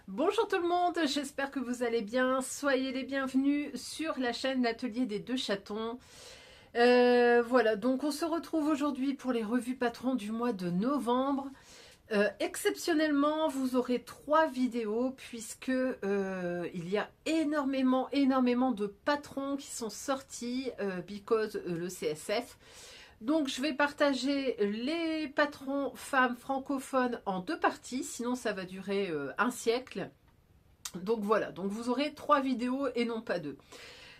Bonjour tout le monde, j'espère que vous allez bien. Soyez les bienvenus sur la chaîne L'Atelier des Deux Chatons. Voilà, donc on se retrouve aujourd'hui pour les revues patrons du mois de novembre. Exceptionnellement, vous aurez 3 vidéos puisque il y a énormément de patrons qui sont sortis because le CSF. Donc je vais partager les patrons femmes francophones en 2 parties, sinon ça va durer un siècle. Donc voilà, donc vous aurez 3 vidéos et non pas 2.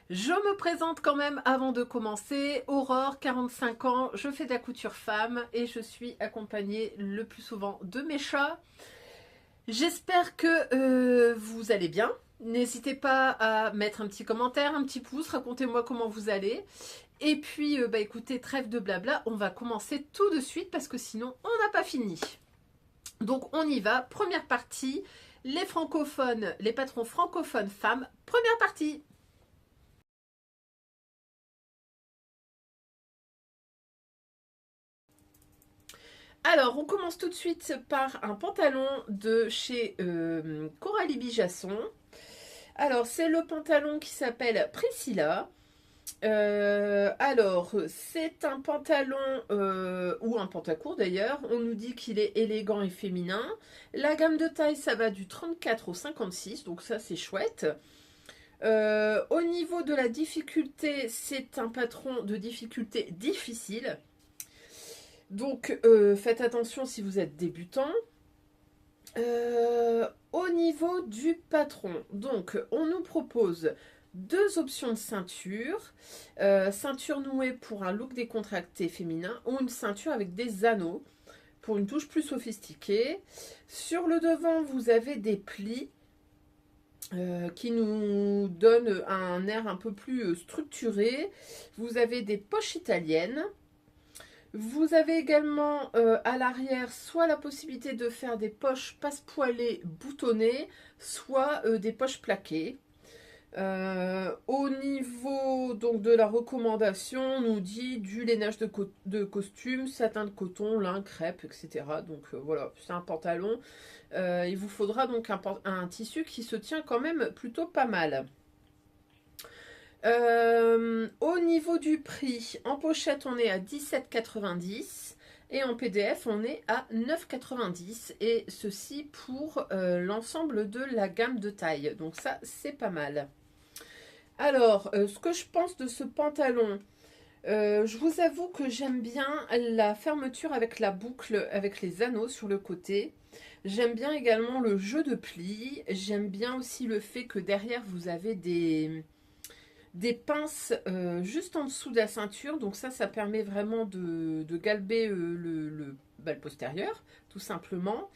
Je me présente quand même avant de commencer. Aurore, 45 ans, je fais de la couture femme et je suis accompagnée le plus souvent de mes chats. J'espère que vous allez bien. N'hésitez pas à mettre un petit commentaire, un petit pouce, racontez-moi comment vous allez. Et puis, écoutez, trêve de blabla, on va commencer tout de suite parce que sinon, on n'a pas fini. Donc, on y va. Première partie, les francophones, les patrons francophones femmes. Première partie. Alors, on commence tout de suite par un pantalon de chez Coralie Bijasson. Alors, c'est le pantalon qui s'appelle Priscilla. Alors, c'est un pantalon ou un pantacourt d'ailleurs. On nous dit qu'il est élégant et féminin. La gamme de taille, ça va du 34 au 56, donc ça c'est chouette. Au niveau de la difficulté, c'est un patron de difficulté difficile. Donc, faites attention si vous êtes débutant. Au niveau du patron, donc on nous propose 2 options de ceinture. Ceinture nouée pour un look décontracté féminin ou une ceinture avec des anneaux pour une touche plus sophistiquée. Sur le devant, vous avez des plis qui nous donnent un air un peu plus structuré. Vous avez des poches italiennes. Vous avez également à l'arrière soit la possibilité de faire des poches passepoilées boutonnées, soit des poches plaquées. Au niveau donc de la recommandation, on nous dit du lainage de costume, satin de coton, lin, crêpe, etc. Donc voilà, c'est un pantalon. Il vous faudra donc un tissu qui se tient quand même plutôt pas mal. Au niveau du prix, en pochette on est à 17,90 et en PDF on est à 9,90 et ceci pour l'ensemble de la gamme de taille. Donc ça c'est pas mal. Alors, ce que je pense de ce pantalon, je vous avoue que j'aime bien la fermeture avec la boucle, avec les anneaux sur le côté. J'aime bien également le jeu de plis. J'aime bien aussi le fait que derrière vous avez des pinces juste en dessous de la ceinture. Donc ça permet vraiment de galber le postérieur, tout simplement.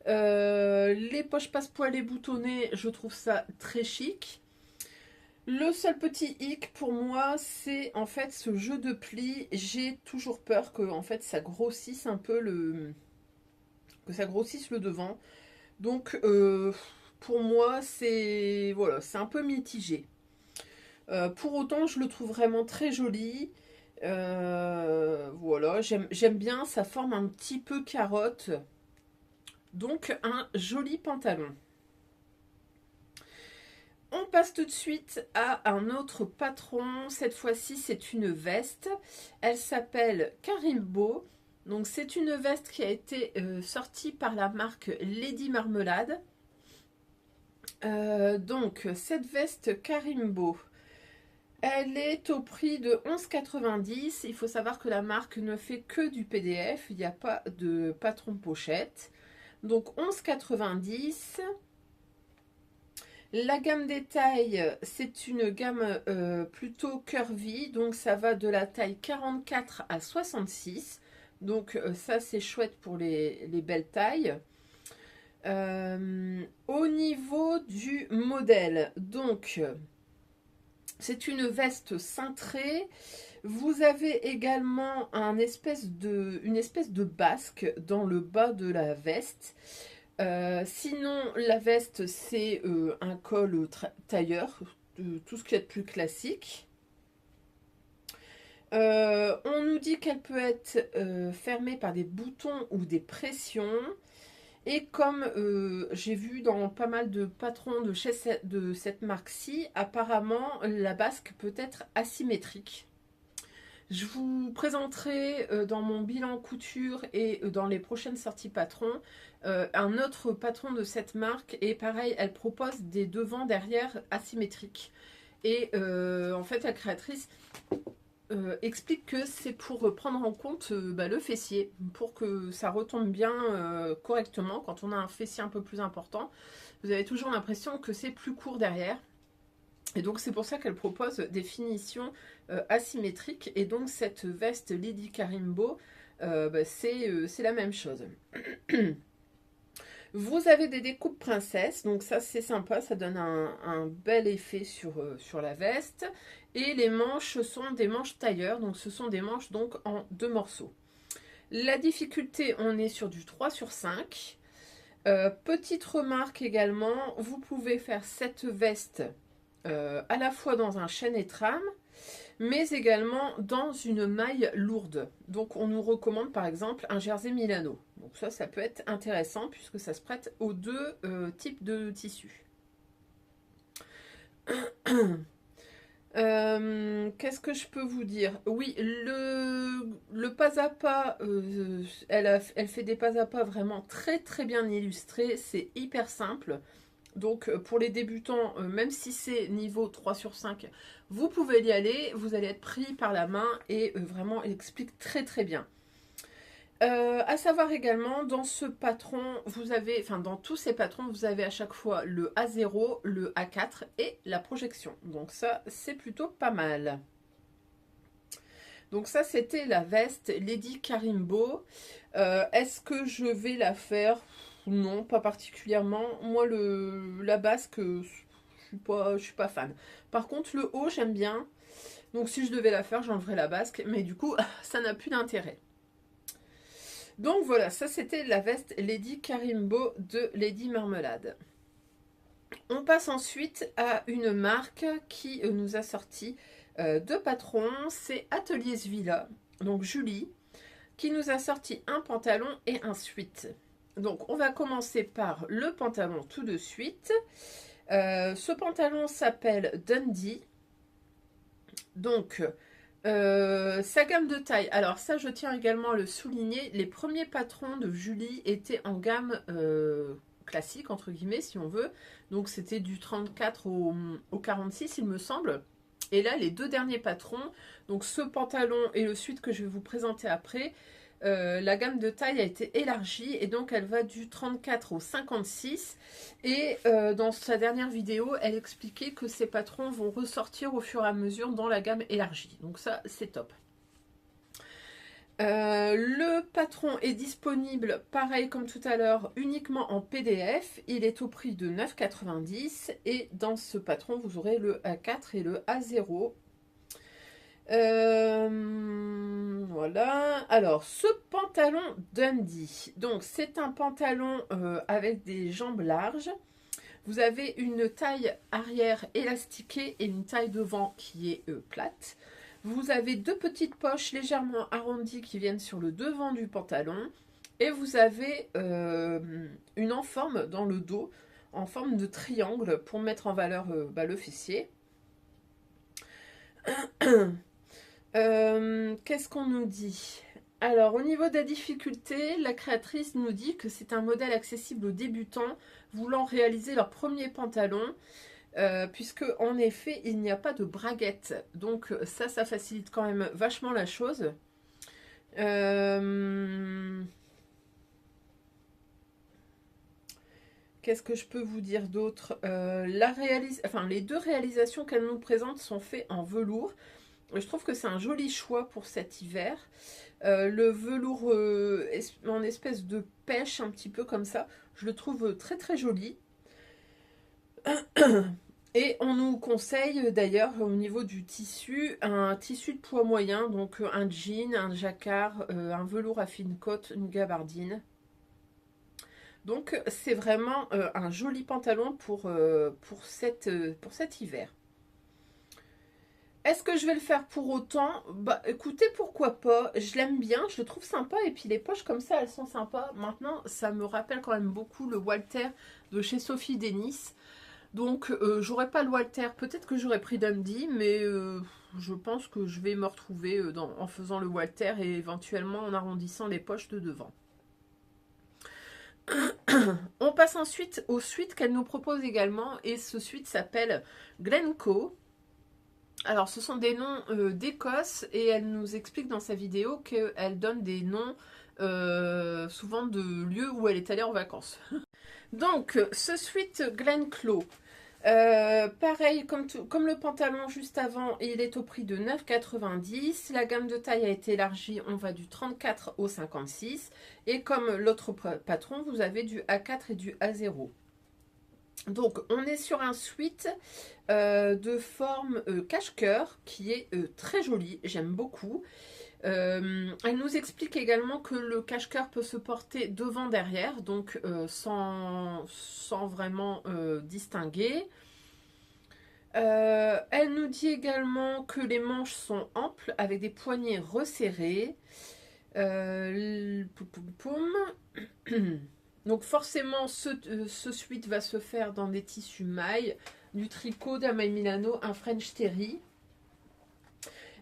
Les poches passepoilées boutonnées, je trouve ça très chic. Le seul petit hic pour moi, c'est en fait ce jeu de plis. J'ai toujours peur que en fait ça grossisse un peu que ça grossisse le devant. Donc pour moi, c'est voilà, c'est un peu mitigé. Pour autant, je le trouve vraiment très joli. Voilà, j'aime bien, ça forme un petit peu carotte. Donc un joli pantalon. On passe tout de suite à un autre patron. Cette fois-ci, c'est une veste. Elle s'appelle Karimbo. Donc, c'est une veste qui a été sortie par la marque Lady Marmelade. Donc, cette veste Karimbo, elle est au prix de 11,90. Il faut savoir que la marque ne fait que du PDF. Il n'y a pas de patron pochette. Donc, 11,90. La gamme des tailles, c'est une gamme plutôt curvy, donc ça va de la taille 44 à 66. Donc ça c'est chouette pour les belles tailles. Au niveau du modèle, donc c'est une veste cintrée. Vous avez également une espèce de basque dans le bas de la veste. Sinon, la veste, c'est un col tailleur, tout ce qui est de plus classique. On nous dit qu'elle peut être fermée par des boutons ou des pressions. Et comme j'ai vu dans pas mal de patrons de cette marque-ci, apparemment la basque peut être asymétrique. Je vous présenterai dans mon bilan couture et dans les prochaines sorties patrons un autre patron de cette marque. Et pareil, elle propose des devants derrière asymétriques. Et en fait, la créatrice explique que c'est pour prendre en compte le fessier, pour que ça retombe bien correctement. Quand on a un fessier un peu plus important, vous avez toujours l'impression que c'est plus court derrière. Et donc c'est pour ça qu'elle propose des finitions asymétriques. Et donc cette veste Lady Karimbo, c'est la même chose. Vous avez des découpes princesses, donc ça c'est sympa, ça donne un bel effet sur la veste. Et les manches sont des manches tailleur, donc ce sont des manches donc en 2 morceaux. La difficulté, on est sur du 3/5. Petite remarque également, vous pouvez faire cette veste à la fois dans un chêne et trame, mais également dans une maille lourde. Donc on nous recommande par exemple un jersey Milano. Donc ça peut être intéressant puisque ça se prête aux deux types de tissus. Qu'est-ce que je peux vous dire? Oui, le pas à pas, elle fait des pas à pas vraiment très très bien illustrés. C'est hyper simple. Donc pour les débutants, même si c'est niveau 3/5, vous pouvez y aller, vous allez être pris par la main et vraiment elle explique très très bien. À savoir également, dans ce patron, vous avez, enfin dans tous ces patrons, vous avez à chaque fois le A0, le A4 et la projection. Donc ça, c'est plutôt pas mal. Donc ça, c'était la veste Lady Karimbo. Est-ce que je vais la faire? Non, pas particulièrement. Moi, la basque, je suis pas fan. Par contre, le haut, j'aime bien. Donc si je devais la faire, j'enlèverais la basque. Mais du coup, ça n'a plus d'intérêt. Donc voilà, ça c'était la veste Lady Karimbo de Lady Marmelade. On passe ensuite à une marque qui nous a sorti 2 patrons. C'est Atelier Villa, donc Julie, qui nous a sorti un pantalon et un sweat. Donc on va commencer par le pantalon tout de suite. Ce pantalon s'appelle Dundee. Donc sa gamme de taille, alors ça je tiens également à le souligner, les premiers patrons de Julie étaient en gamme classique entre guillemets si on veut, donc c'était du 34 au 46 il me semble. Et là les 2 derniers patrons, donc ce pantalon et le suite que je vais vous présenter après, la gamme de taille a été élargie et donc elle va du 34 au 56. Et dans sa dernière vidéo, elle expliquait que ces patrons vont ressortir au fur et à mesure dans la gamme élargie. Donc ça, c'est top. Le patron est disponible, pareil comme tout à l'heure, uniquement en PDF. Il est au prix de 9,90 € et dans ce patron, vous aurez le A4 et le A0. Voilà. Alors, ce pantalon Dundee, donc c'est un pantalon avec des jambes larges. Vous avez une taille arrière élastiquée et une taille devant qui est plate. Vous avez 2 petites poches légèrement arrondies qui viennent sur le devant du pantalon. Et vous avez une enforme dans le dos, en forme de triangle pour mettre en valeur le fessier. Qu'est-ce qu'on nous dit? Alors, au niveau de la difficulté, la créatrice nous dit que c'est un modèle accessible aux débutants voulant réaliser leur premier pantalon, puisque en effet, il n'y a pas de braguette. Donc ça facilite quand même vachement la chose. Qu'est-ce que je peux vous dire d'autre? Les 2 réalisations qu'elle nous présente sont faites en velours. Je trouve que c'est un joli choix pour cet hiver. Le velours en espèce de pêche, un petit peu comme ça, je le trouve très très joli. Et on nous conseille d'ailleurs au niveau du tissu, un tissu de poids moyen, donc un jean, un jacquard, un velours à fine cotte, une gabardine. Donc c'est vraiment un joli pantalon pour cet hiver. Est-ce que je vais le faire pour autant? Bah écoutez, pourquoi pas. Je l'aime bien, je le trouve sympa. Et puis les poches comme ça, elles sont sympas. Maintenant, ça me rappelle quand même beaucoup le Walter de chez Sophie Denis. Donc j'aurais pas le Walter. Peut-être que j'aurais pris Dundee, mais je pense que je vais me retrouver en faisant le Walter et éventuellement en arrondissant les poches de devant. On passe ensuite aux suites qu'elle nous propose également. Et ce suite s'appelle Glencoe. Alors, ce sont des noms d'Écosse et elle nous explique dans sa vidéo qu'elle donne des noms souvent de lieux où elle est allée en vacances. Donc, ce suite Glenclo, pareil comme le pantalon juste avant, il est au prix de 9,90 €. La gamme de taille a été élargie, on va du 34 au 56. Et comme l'autre patron, vous avez du A4 et du A0. Donc, on est sur un suite de forme cache-cœur qui est très joli, j'aime beaucoup. Elle nous explique également que le cache-cœur peut se porter devant-derrière, donc sans vraiment distinguer. Elle nous dit également que les manches sont amples avec des poignets resserrés. Donc forcément, ce suite va se faire dans des tissus mailles, du tricot, d'un maille Milano, un French terry.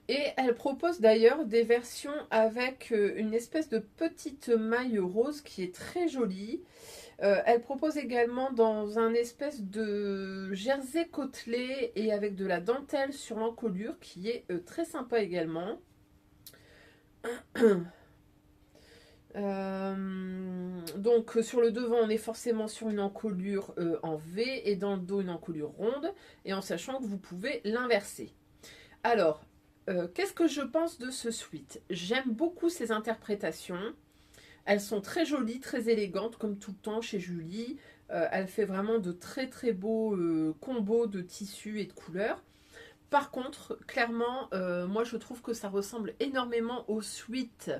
Et elle propose d'ailleurs des versions avec une espèce de petite maille rose qui est très jolie. Elle propose également dans un espèce de jersey côtelé et avec de la dentelle sur l'encolure qui est très sympa également. Donc sur le devant on est forcément sur une encolure en V et dans le dos une encolure ronde et en sachant que vous pouvez l'inverser. Alors qu'est-ce que je pense de ce suite? J'aime beaucoup ces interprétations, elles sont très jolies, très élégantes comme tout le temps chez Julie. Elle fait vraiment de très très beaux combos de tissus et de couleurs. Par contre clairement moi je trouve que ça ressemble énormément aux suites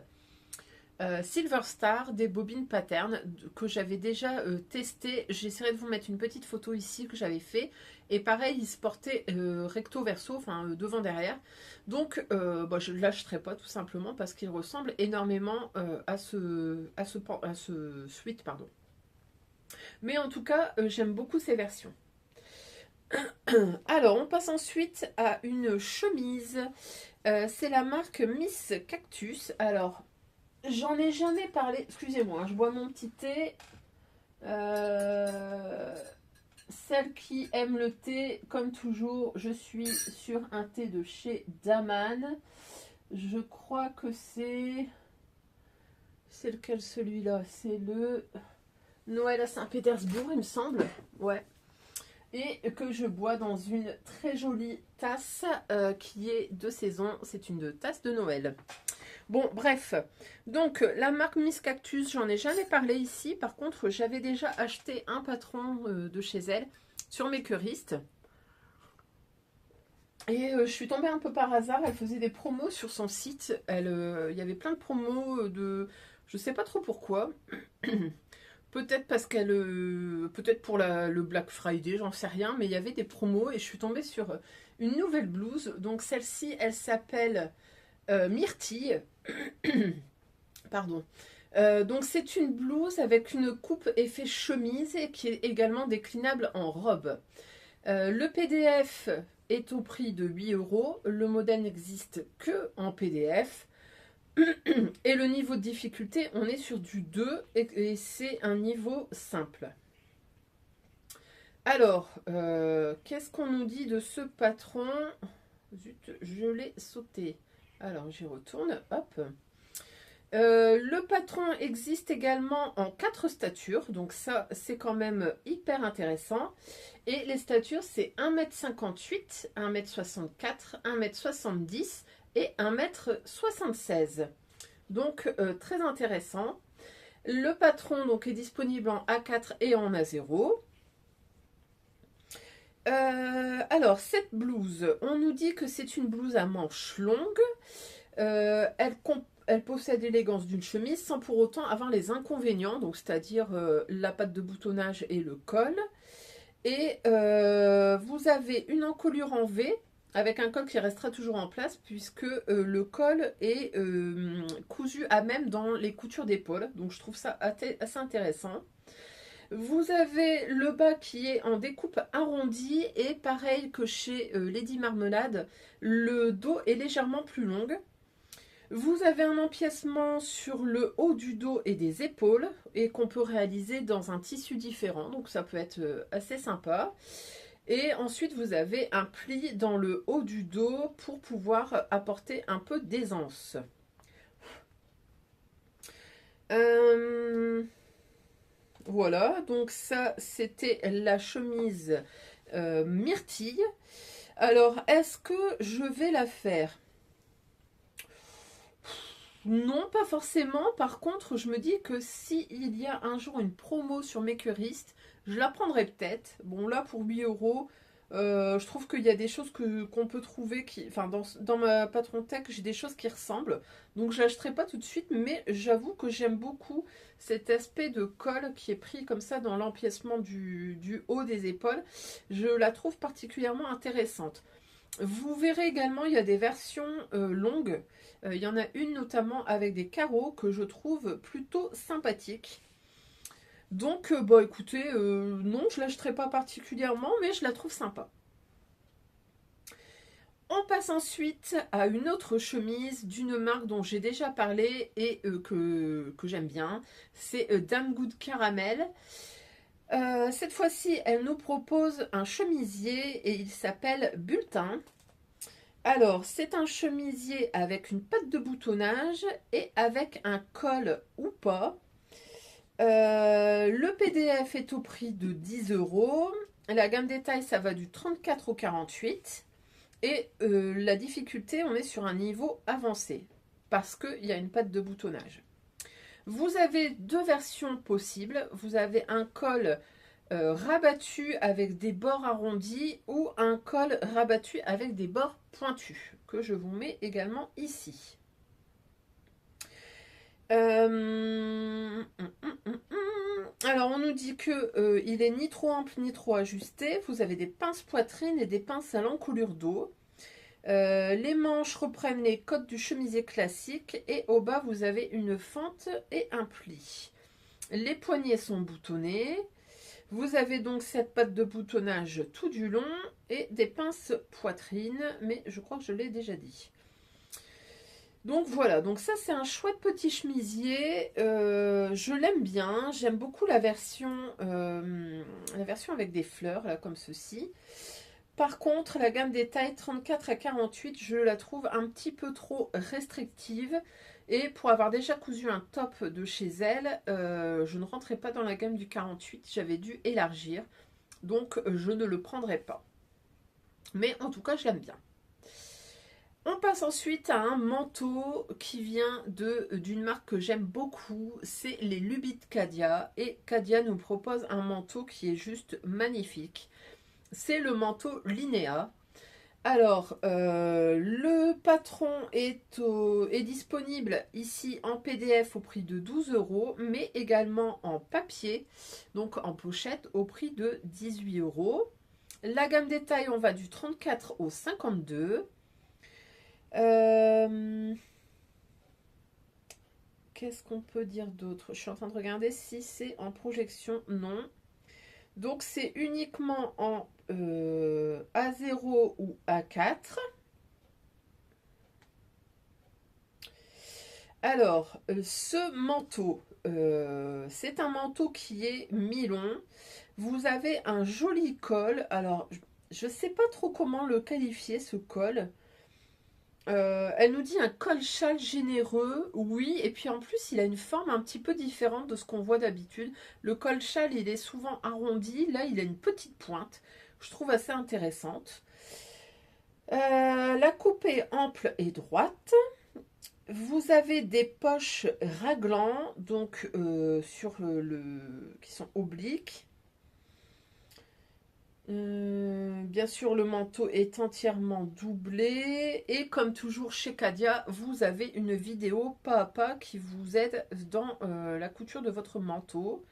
Silver Star des bobines pattern que j'avais déjà testé. J'essaierai de vous mettre une petite photo ici que j'avais fait. Et pareil, il se portait recto verso, enfin devant derrière. Donc bah, je ne lâcherai pas tout simplement parce qu'il ressemble énormément à ce suite. Pardon. Mais en tout cas, j'aime beaucoup ces versions. Alors, on passe ensuite à une chemise. C'est la marque Miss Cactus. Alors, j'en ai jamais parlé. Excusez-moi, je bois mon petit thé. Celle qui aime le thé, comme toujours, je suis sur un thé de chez Daman. Je crois que c'est... C'est lequel celui-là? C'est le Noël à Saint-Pétersbourg, il me semble. Ouais. Et que je bois dans une très jolie tasse qui est de saison. C'est une tasse de Noël. Bon, bref, donc la marque Miss Cactus, j'en ai jamais parlé ici. Par contre, j'avais déjà acheté un patron de chez elle sur Makerist. Et je suis tombée un peu par hasard, elle faisait des promos sur son site. Il y avait plein de promos de... Je sais pas trop pourquoi. Peut-être parce qu'elle... peut-être pour le Black Friday, j'en sais rien. Mais il y avait des promos et je suis tombée sur une nouvelle blouse. Donc celle-ci, elle s'appelle... Myrtille, pardon. Donc c'est une blouse avec une coupe effet chemise et qui est également déclinable en robe. Le PDF est au prix de 8 €. Le modèle n'existe que en PDF. Et le niveau de difficulté, on est sur du 2 et c'est un niveau simple. Alors, qu'est-ce qu'on nous dit de ce patron? Zut, je l'ai sauté. Alors, j'y retourne, hop. Le patron existe également en 4 statures, donc ça, c'est quand même hyper intéressant. Et les statures, c'est 1,58 m, 1,64 m, 1,70 m et 1,76 m. Donc, très intéressant. Le patron donc, est disponible en A4 et en A0. Alors, cette blouse, on nous dit que c'est une blouse à manches longues. Elle possède l'élégance d'une chemise sans pour autant avoir les inconvénients, donc c'est-à-dire la patte de boutonnage et le col. Et vous avez une encolure en V avec un col qui restera toujours en place puisque le col est cousu à même dans les coutures d'épaule. Donc je trouve ça assez intéressant. Vous avez le bas qui est en découpe arrondie et pareil que chez Lady Marmelade, le dos est légèrement plus long. Vous avez un empiècement sur le haut du dos et des épaules et qu'on peut réaliser dans un tissu différent, donc ça peut être assez sympa. Et ensuite vous avez un pli dans le haut du dos pour pouvoir apporter un peu d'aisance. Voilà, donc ça c'était la chemise myrtille. Alors est-ce que je vais la faire? Non, pas forcément. Par contre, je me dis que si il y a un jour une promo sur Makerist, je la prendrai peut-être. Bon, là, pour 8 euros, je trouve qu'il y a des choses qu'on peut trouver qui. Enfin, dans ma Patron Tech, j'ai des choses qui ressemblent. Donc, je l'achèterai pas tout de suite, mais j'avoue que j'aime beaucoup cet aspect de col qui est pris comme ça dans l'empiècement du haut des épaules. Je la trouve particulièrement intéressante. Vous verrez également, il y a des versions longues. Il y en a une notamment avec des carreaux que je trouve plutôt sympathique. Donc, bah écoutez, non, je ne l'achèterai pas particulièrement, mais je la trouve sympa. On passe ensuite à une autre chemise d'une marque dont j'ai déjà parlé et que j'aime bien. C'est Damn Good Caramel. Cette fois-ci, elle nous propose un chemisier et il s'appelle Bulletin. Alors, c'est un chemisier avec une patte de boutonnage et avec un col ou pas. Le PDF est au prix de 10 euros. La gamme détail, ça va du 34 au 48. Et la difficulté, on est sur un niveau avancé parce qu'il y a une patte de boutonnage. Vous avez deux versions possibles. Vous avez un col rabattu avec des bords arrondis ou un col rabattu avec des bords pointus que je vous mets également ici. Alors on nous dit que il est ni trop ample ni trop ajusté. Vous avez des pinces poitrine et des pinces à l'encolure dos. Les manches reprennent les codes du chemisier classique et au bas vous avez une fente et un pli. Les poignets sont boutonnés. Vous avez donc cette patte de boutonnage tout du long et des pinces poitrine, mais je crois que je l'ai déjà dit. Donc voilà, donc ça c'est un chouette petit chemisier, je l'aime bien, j'aime beaucoup la version avec des fleurs, là, comme ceci. Par contre, la gamme des tailles 34 à 48, je la trouve un petit peu trop restrictive. Et pour avoir déjà cousu un top de chez elle, je ne rentrais pas dans la gamme du 48, j'avais dû élargir. Donc je ne le prendrai pas. Mais en tout cas, je l'aime bien. On passe ensuite à un manteau qui vient d'une marque que j'aime beaucoup, c'est les Lubit Cadia. Et Cadia nous propose un manteau qui est juste magnifique. C'est le manteau Linéa. Alors, le patron est disponible ici en PDF au prix de 12 euros, mais également en papier, donc en pochette au prix de 18 euros. La gamme des tailles, on va du 34 au 52. Qu'est-ce qu'on peut dire d'autre? Je suis en train de regarder si c'est en projection. Non. Donc c'est uniquement en A0 ou A4. Alors, ce manteau, c'est un manteau qui est mi-long. Vous avez un joli col. Alors, je ne sais pas trop comment le qualifier, ce col. Elle nous dit un col châle généreux, oui, et puis en plus il a une forme un petit peu différente de ce qu'on voit d'habitude. Le col châle il est souvent arrondi, là il a une petite pointe, je trouve assez intéressante. La coupe est ample et droite. Vous avez des poches raglan, donc qui sont obliques. Bien sûr, le manteau est entièrement doublé et comme toujours chez Cadia, vous avez une vidéo pas à pas qui vous aide dans la couture de votre manteau.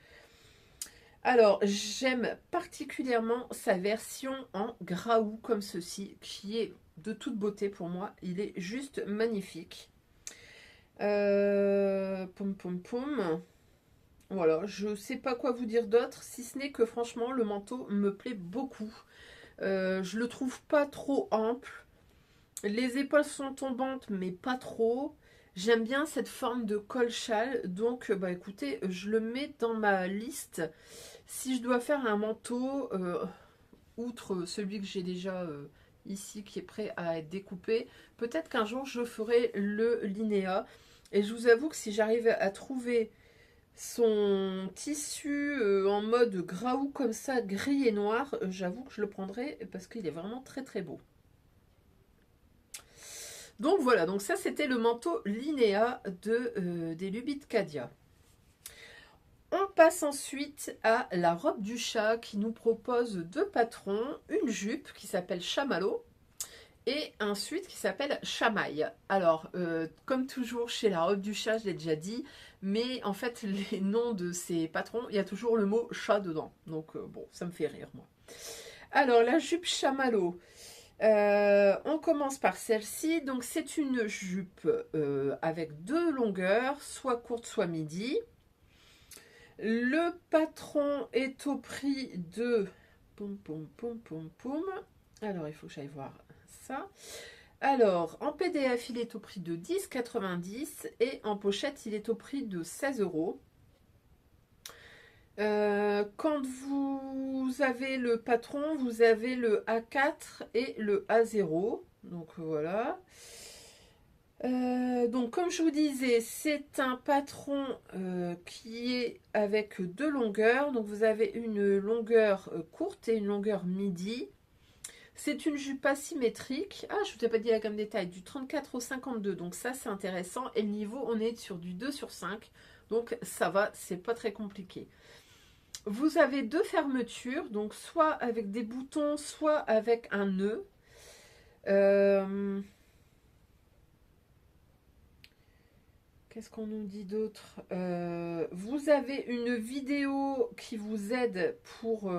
Alors, j'aime particulièrement sa version en graou comme ceci, qui est de toute beauté pour moi. Il est juste magnifique. Poum poum poum. Voilà, je sais pas quoi vous dire d'autre, si ce n'est que franchement, le manteau me plaît beaucoup. Je le trouve pas trop ample. Les épaules sont tombantes, mais pas trop. J'aime bien cette forme de col-châle, donc bah écoutez, je le mets dans ma liste. Si je dois faire un manteau, outre celui que j'ai déjà ici, qui est prêt à être découpé, peut-être qu'un jour je ferai le Linéa. Et je vous avoue que si j'arrive à trouver son tissu en mode graou comme ça, gris et noir, j'avoue que je le prendrai parce qu'il est vraiment très très beau. Donc voilà, donc ça c'était le manteau Linéa des Lubis de Cadia. On passe ensuite à la robe du chat qui nous propose deux patrons, une jupe qui s'appelle Chamallow et un sweat qui s'appelle Chamaille. Alors, comme toujours chez la robe du chat, je l'ai déjà dit, mais en fait les noms de ces patrons, il y a toujours le mot chat dedans. Donc bon, ça me fait rire moi. Alors la jupe Chamallow. On commence par celle-ci. Donc c'est une jupe avec deux longueurs, soit courte, soit midi. Le patron est au prix de... Poum, poum, poum, poum, poum. Alors, il faut que j'aille voir ça. Alors, en PDF, il est au prix de 10,90 et en pochette, il est au prix de 16 €. Quand vous avez le patron, vous avez le A4 et le A0. Donc, voilà. Donc comme je vous disais, c'est un patron qui est avec deux longueurs. Donc vous avez une longueur courte et une longueur midi. C'est une jupe asymétrique. Ah, je ne vous ai pas dit la gamme des tailles, du 34 au 52. Donc ça c'est intéressant. Et le niveau, on est sur du 2/5. Donc ça va, c'est pas très compliqué. Vous avez deux fermetures, donc soit avec des boutons, soit avec un nœud. Qu'est-ce qu'on nous dit d'autre? Vous avez une vidéo qui vous aide pour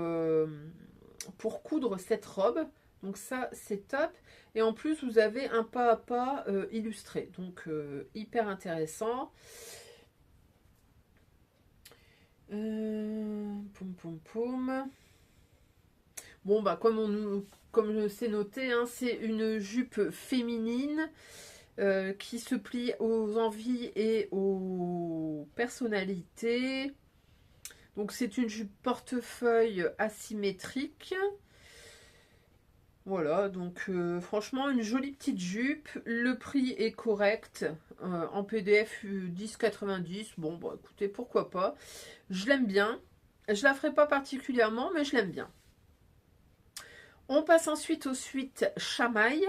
coudre cette robe. Donc ça, c'est top. Et en plus, vous avez un pas à pas illustré. Donc, hyper intéressant. Poum, poum, poum. Bon, bah, comme c'est noté, hein, c'est une jupe féminine. Qui se plie aux envies et aux personnalités. Donc c'est une jupe portefeuille asymétrique. Voilà, donc franchement une jolie petite jupe. Le prix est correct. En PDF 10,90. Bon, bah écoutez, pourquoi pas. Je l'aime bien. Je la ferai pas particulièrement, mais je l'aime bien. On passe ensuite au sweat Chamaille.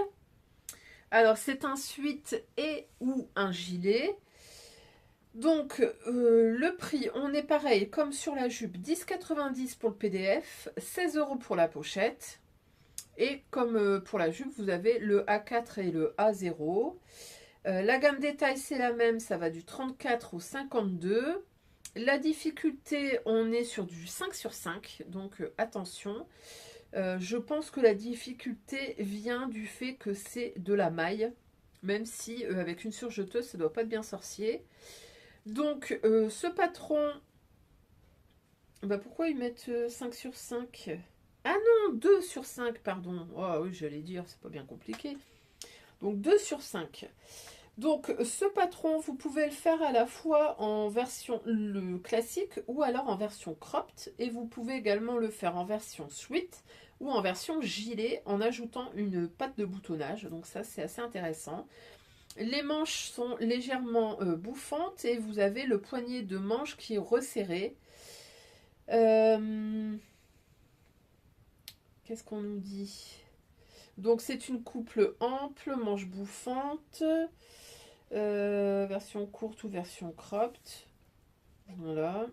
Alors, c'est un sweat et ou un gilet. Donc, le prix, on est pareil comme sur la jupe, 10,90 pour le PDF, 16 € pour la pochette. Et comme pour la jupe, vous avez le A4 et le A0. La gamme détail, c'est la même, ça va du 34 au 52. La difficulté, on est sur du 5/5, donc attention. Je pense que la difficulté vient du fait que c'est de la maille, même si avec une surjeteuse, ça ne doit pas être bien sorcier. Donc, ce patron, bah, pourquoi ils mettent 5/5? Ah non, 2/5, pardon. Oh oui, j'allais dire, c'est pas bien compliqué. Donc, 2/5. Donc, ce patron, vous pouvez le faire à la fois en version le classique ou alors en version cropped. Et vous pouvez également le faire en version sweat ou en version gilet en ajoutant une patte de boutonnage. Donc ça, c'est assez intéressant. Les manches sont légèrement bouffantes et vous avez le poignet de manche qui est resserré. Qu'est-ce qu'on nous dit? Donc c'est une couple ample, manche bouffante. Version courte ou version cropped. Voilà.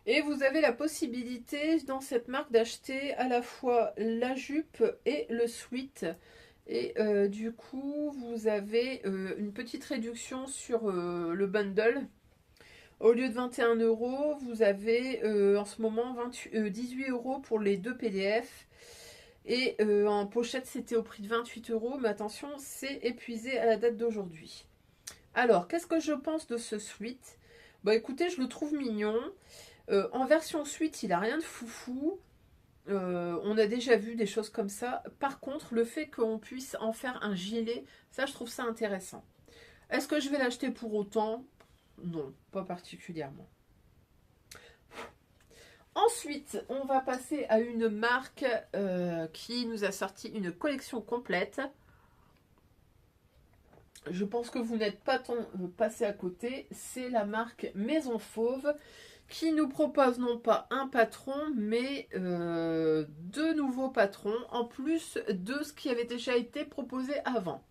Et vous avez la possibilité dans cette marque d'acheter à la fois la jupe et le sweat. Et du coup, vous avez une petite réduction sur le bundle. Au lieu de 21 euros, vous avez en ce moment 18 euros pour les 2 PDF. Et en pochette, c'était au prix de 28 euros. Mais attention, c'est épuisé à la date d'aujourd'hui. Alors, qu'est-ce que je pense de ce suite? Bah écoutez, je le trouve mignon. En version suite, il a rien de foufou. On a déjà vu des choses comme ça. Par contre, le fait qu'on puisse en faire un gilet, ça, je trouve ça intéressant. Est-ce que je vais l'acheter pour autant? Non, pas particulièrement. Ensuite, on va passer à une marque qui nous a sorti une collection complète. Je pense que vous n'êtes pas passé à côté. C'est la marque Maison Fauve qui nous propose non pas un patron, mais deux nouveaux patrons, en plus de ce qui avait déjà été proposé avant.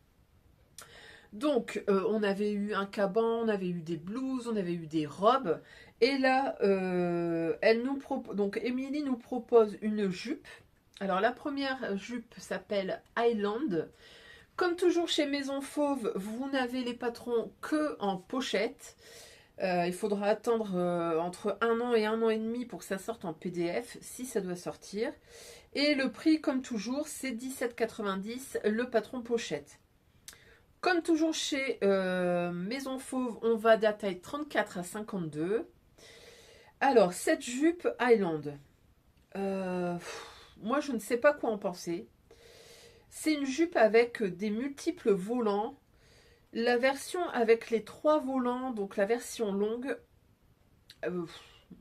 Donc, on avait eu un caban, on avait eu des blouses, on avait eu des robes. Et là, donc Émilie nous propose une jupe. Alors, la première jupe s'appelle Highland. Comme toujours chez Maison Fauve, vous n'avez les patrons que en pochette. Il faudra attendre entre 1 an et 1 an et demi pour que ça sorte en PDF, si ça doit sortir. Et le prix, comme toujours, c'est 17,90 € le patron pochette. Comme toujours chez Maison Fauve, on va de la taille 34 à 52. Alors, cette jupe Highland, moi je ne sais pas quoi en penser. C'est une jupe avec des multiples volants. La version avec les 3 volants, donc la version longue,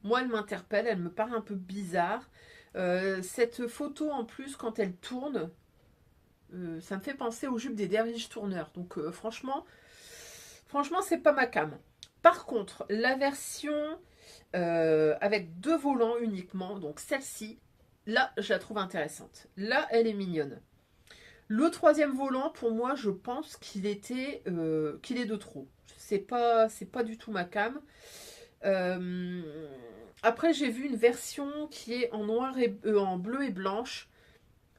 moi elle m'interpelle, elle me paraît un peu bizarre. Cette photo en plus, quand elle tourne, ça me fait penser aux jupes des derviches tourneurs. Donc franchement, c'est pas ma came. Par contre, la version avec 2 volants uniquement, donc celle-ci, là, je la trouve intéressante. Là, elle est mignonne. Le 3e volant, pour moi, je pense qu'il est de trop. C'est pas du tout ma came. Après, j'ai vu une version qui est en noir et en bleu et blanche.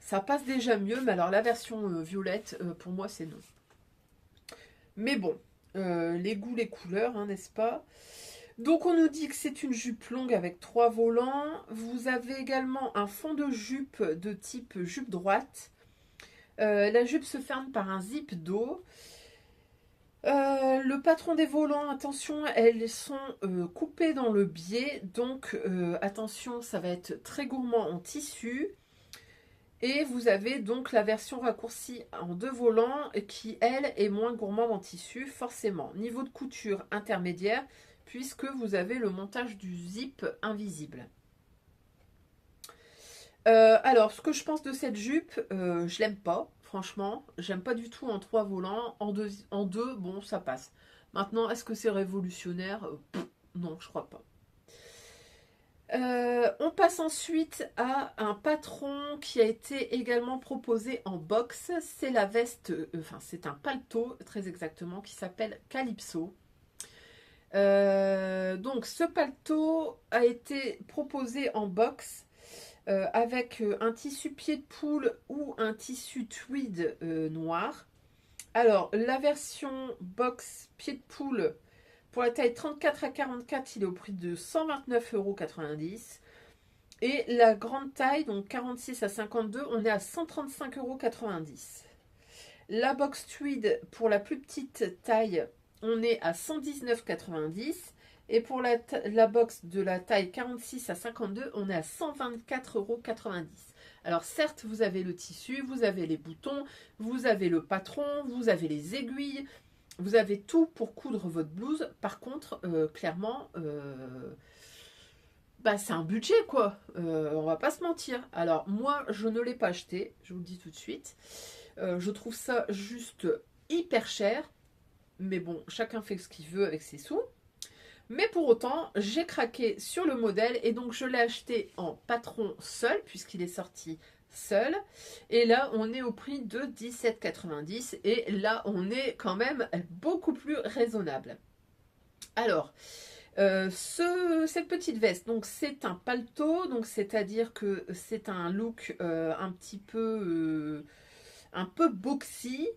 Ça passe déjà mieux, mais alors la version violette, pour moi, c'est non. Mais bon, les goûts, les couleurs, hein, n'est-ce pas? Donc, on nous dit que c'est une jupe longue avec 3 volants. Vous avez également un fond de jupe de type jupe droite. La jupe se ferme par un zip dos. Le patron des volants, attention, elles sont coupées dans le biais. Donc, attention, ça va être très gourmand en tissu. Et vous avez donc la version raccourcie en 2 volants qui, elle, est moins gourmande en tissu, forcément. Niveau de couture intermédiaire, puisque vous avez le montage du zip invisible. Alors, ce que je pense de cette jupe, je l'aime pas, franchement. J'aime pas du tout en 3 volants. En deux, bon, ça passe. Maintenant, est-ce que c'est révolutionnaire? Non, je crois pas. On passe ensuite à un patron qui a été également proposé en box. C'est la veste, c'est un paletot très exactement qui s'appelle Calypso. Donc ce paletot a été proposé en box avec un tissu pied de poule ou un tissu tweed noir. Alors la version box pied de poule pour la taille 34 à 44, il est au prix de 129,90 €. Et la grande taille, donc 46 à 52, on est à 135,90 €. La box tweed pour la plus petite taille, on est à 119,90 €. Et pour la box de la taille 46 à 52, on est à 124,90 €. Alors certes, vous avez le tissu, vous avez les boutons, vous avez le patron, vous avez les aiguilles, vous avez tout pour coudre votre blouse. Par contre, clairement, c'est un budget, quoi. On va pas se mentir. Alors, moi, je ne l'ai pas acheté, je vous le dis tout de suite. Je trouve ça juste hyper cher. Mais bon, chacun fait ce qu'il veut avec ses sous. Mais pour autant, j'ai craqué sur le modèle et donc je l'ai acheté en patron seul, puisqu'il est sorti seul. Et là, on est au prix de 17,90 € et là, on est quand même beaucoup plus raisonnable. Alors, cette petite veste, donc c'est un paletot, donc c'est-à-dire que c'est un look un peu boxy.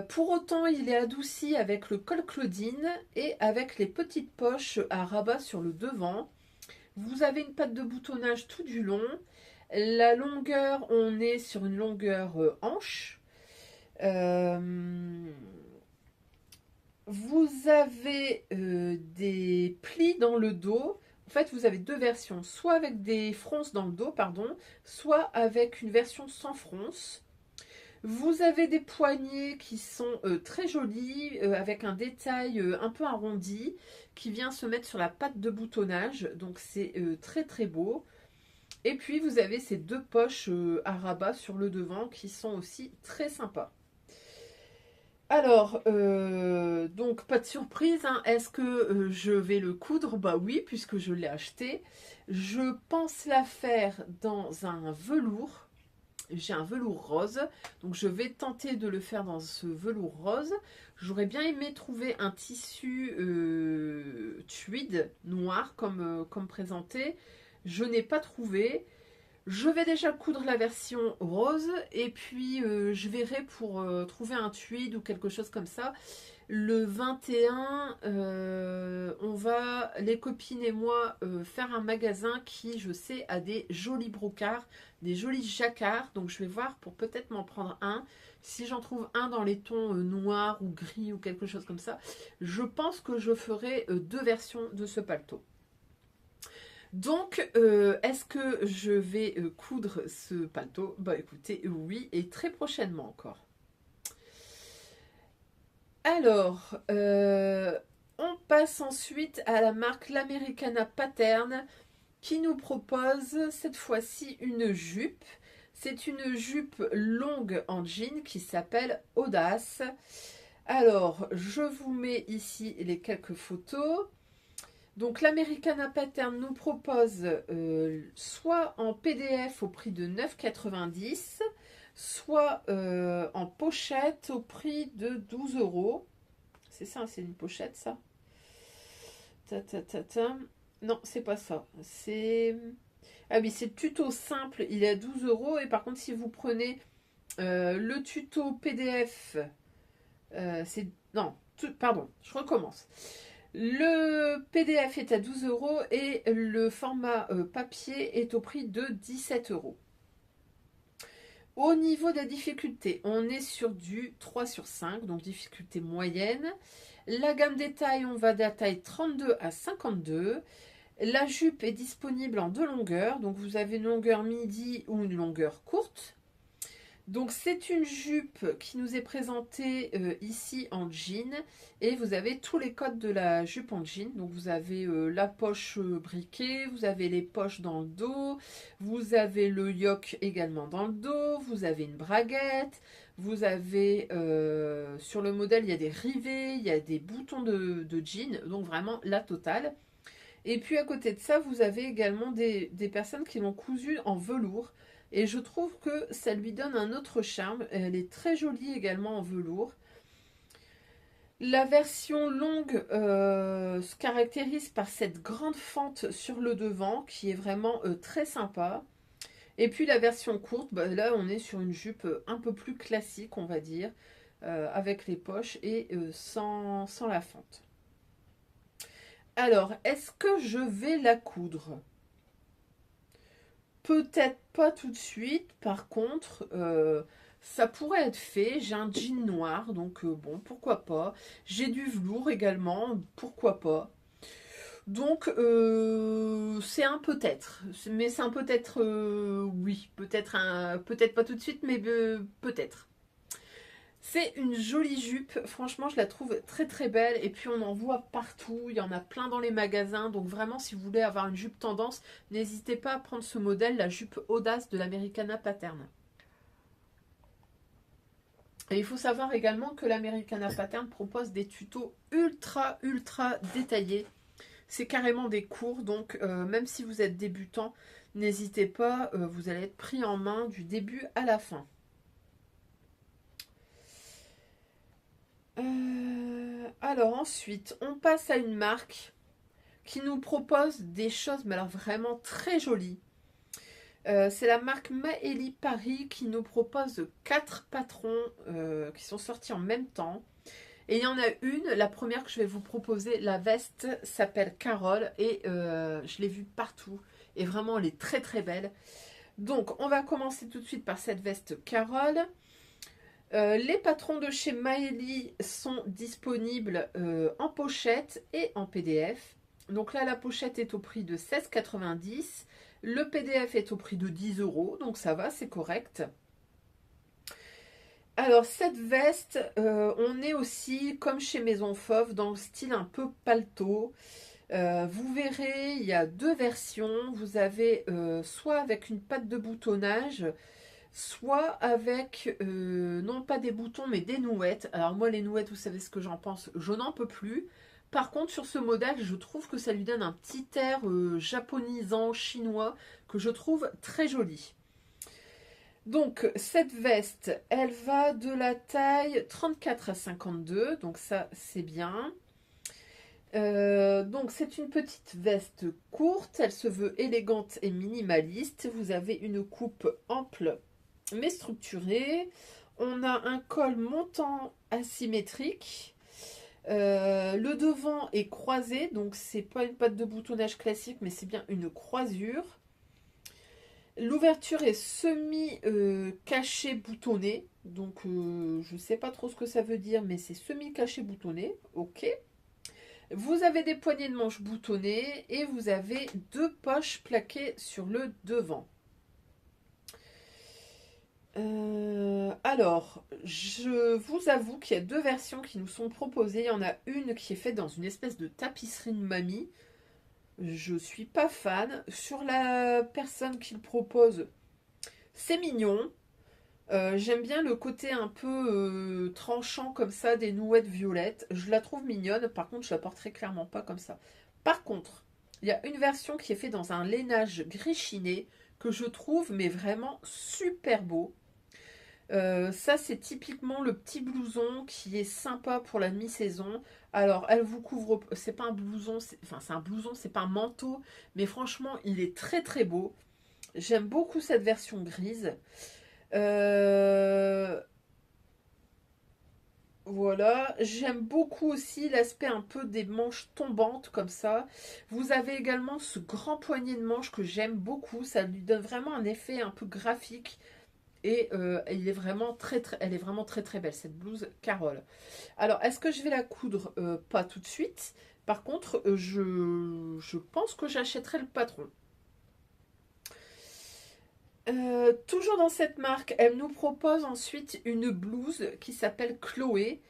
Pour autant, il est adouci avec le col Claudine et avec les petites poches à rabat sur le devant. Vous avez une patte de boutonnage tout du long. La longueur, on est sur une longueur hanche. Vous avez des plis dans le dos. En fait, vous avez deux versions, soit avec des fronces dans le dos, pardon, soit avec une version sans fronce. Vous avez des poignets qui sont très jolis, avec un détail un peu arrondi, qui vient se mettre sur la patte de boutonnage. Donc c'est très très beau. Et puis vous avez ces deux poches à rabat sur le devant qui sont aussi très sympas. Alors, donc pas de surprise, hein. Est-ce que je vais le coudre? Bah oui, puisque je l'ai acheté. Je pense la faire dans un velours. J'ai un velours rose, donc je vais tenter de le faire dans ce velours rose. J'aurais bien aimé trouver un tissu tweed noir comme présenté. Je n'ai pas trouvé. Je vais déjà coudre la version rose et puis je verrai pour trouver un tweed ou quelque chose comme ça. Le 21, on va, les copines et moi, faire un magasin qui, je sais, a des jolis brocarts, des jolis jacquards. Donc je vais voir pour peut-être m'en prendre un. Si j'en trouve un dans les tons noirs ou gris ou quelque chose comme ça, je pense que je ferai deux versions de ce paletot. Donc, est-ce que je vais coudre ce paletot? Bah écoutez, oui, et très prochainement encore. Alors, on passe ensuite à la marque l'Americana Pattern qui nous propose cette fois-ci une jupe. C'est une jupe longue en jean qui s'appelle Audace. Alors, je vous mets ici les quelques photos. Donc l'Americana Pattern nous propose soit en PDF au prix de 9,90 €, soit en pochette au prix de 12 €. C'est ça, c'est une pochette ça. Ta, ta, ta, ta. Non, c'est pas ça. C'est... Ah oui, c'est le tuto simple, il est à 12 € et par contre si vous prenez le tuto PDF, c'est... Non, pardon, je recommence. Le PDF est à 12 € et le format papier est au prix de 17 €. Au niveau de la difficulté, on est sur du 3/5, donc difficulté moyenne. La gamme des tailles, on va de la taille 32 à 52. La jupe est disponible en deux longueurs, donc vous avez une longueur midi ou une longueur courte. Donc c'est une jupe qui nous est présentée ici en jean et vous avez tous les codes de la jupe en jean. Donc vous avez la poche briquée, vous avez les poches dans le dos, vous avez le yoke également dans le dos, vous avez une braguette, vous avez sur le modèle il y a des rivets, il y a des boutons de jean, donc vraiment la totale. Et puis à côté de ça vous avez également des personnes qui l'ont cousu en velours. Et je trouve que ça lui donne un autre charme. Elle est très jolie également en velours. La version longue se caractérise par cette grande fente sur le devant qui est vraiment très sympa. Et puis la version courte, bah, là on est sur une jupe un peu plus classique on va dire, avec les poches et sans la fente. Alors, est-ce que je vais la coudre ? Peut-être pas tout de suite, par contre, ça pourrait être fait. J'ai un jean noir, donc bon, pourquoi pas. J'ai du velours également, pourquoi pas. Donc, c'est un peut-être. Mais c'est un peut-être, oui. Peut-être pas tout de suite, mais peut-être. C'est une jolie jupe, franchement je la trouve très très belle et puis on en voit partout, il y en a plein dans les magasins, donc vraiment si vous voulez avoir une jupe tendance, n'hésitez pas à prendre ce modèle, la jupe Audace de l'Americana Pattern. Et il faut savoir également que l'Americana Pattern propose des tutos ultra détaillés, c'est carrément des cours, donc même si vous êtes débutant, n'hésitez pas, vous allez être pris en main du début à la fin. Alors ensuite, on passe à une marque qui nous propose des choses, mais alors vraiment très jolies. C'est la marque Maëlie Paris qui nous propose 4 patrons qui sont sortis en même temps. Et il y en a une, la première que je vais vous proposer, la veste s'appelle Carole et je l'ai vue partout. Et vraiment, elle est très très belle. Donc, on va commencer tout de suite par cette veste Carole. Les patrons de chez Maëlie sont disponibles en pochette et en PDF. Donc là, la pochette est au prix de 16,90 €. Le PDF est au prix de 10 €, donc ça va, c'est correct. Alors, cette veste, on est aussi, comme chez Maison Fauve, dans le style un peu paletot. Vous verrez, il y a 2 versions. Vous avez soit avec une patte de boutonnage, soit avec, non pas des boutons, mais des nouettes. Alors moi, les nouettes, vous savez ce que j'en pense, je n'en peux plus. Par contre, sur ce modèle, je trouve que ça lui donne un petit air japonisant, chinois, que je trouve très joli. Donc, cette veste, elle va de la taille 34 à 52, donc ça, c'est bien. Donc, c'est une petite veste courte, elle se veut élégante et minimaliste. Vous avez une coupe ample mais structurée. On a un col montant asymétrique. Le devant est croisé, donc c'est pas une patte de boutonnage classique, mais c'est bien une croisure. L'ouverture est semi-cachée boutonnée, donc je ne sais pas trop ce que ça veut dire, mais c'est semi-caché boutonné, ok. Vous avez des poignées de manches boutonnées et vous avez 2 poches plaquées sur le devant. Alors, je vous avoue qu'il y a 2 versions qui nous sont proposées. Il y en a une qui est faite dans une espèce de tapisserie de mamie. Je suis pas fan. Sur la personne qui le propose, c'est mignon. J'aime bien le côté un peu tranchant comme ça des nouettes violettes. Je la trouve mignonne. Par contre, je la porterai clairement pas comme ça. Par contre, il y a une version qui est faite dans un lainage gris chiné que je trouve mais vraiment super beau. Ça, c'est typiquement le petit blouson qui est sympa pour la mi-saison. Alors, elle vous couvre, c'est pas un blouson, enfin, c'est un blouson, c'est pas un manteau, mais franchement, il est très très beau. J'aime beaucoup cette version grise. Euh, voilà, j'aime beaucoup aussi l'aspect un peu des manches tombantes comme ça. Vous avez également ce grand poignet de manches que j'aime beaucoup. Ça lui donne vraiment un effet un peu graphique. Et elle est vraiment elle est vraiment très très belle cette blouse Carole. Alors est-ce que je vais la coudre? Pas tout de suite. Par contre, je pense que j'achèterai le patron. Toujours dans cette marque, elle nous propose ensuite une blouse qui s'appelle Chloé.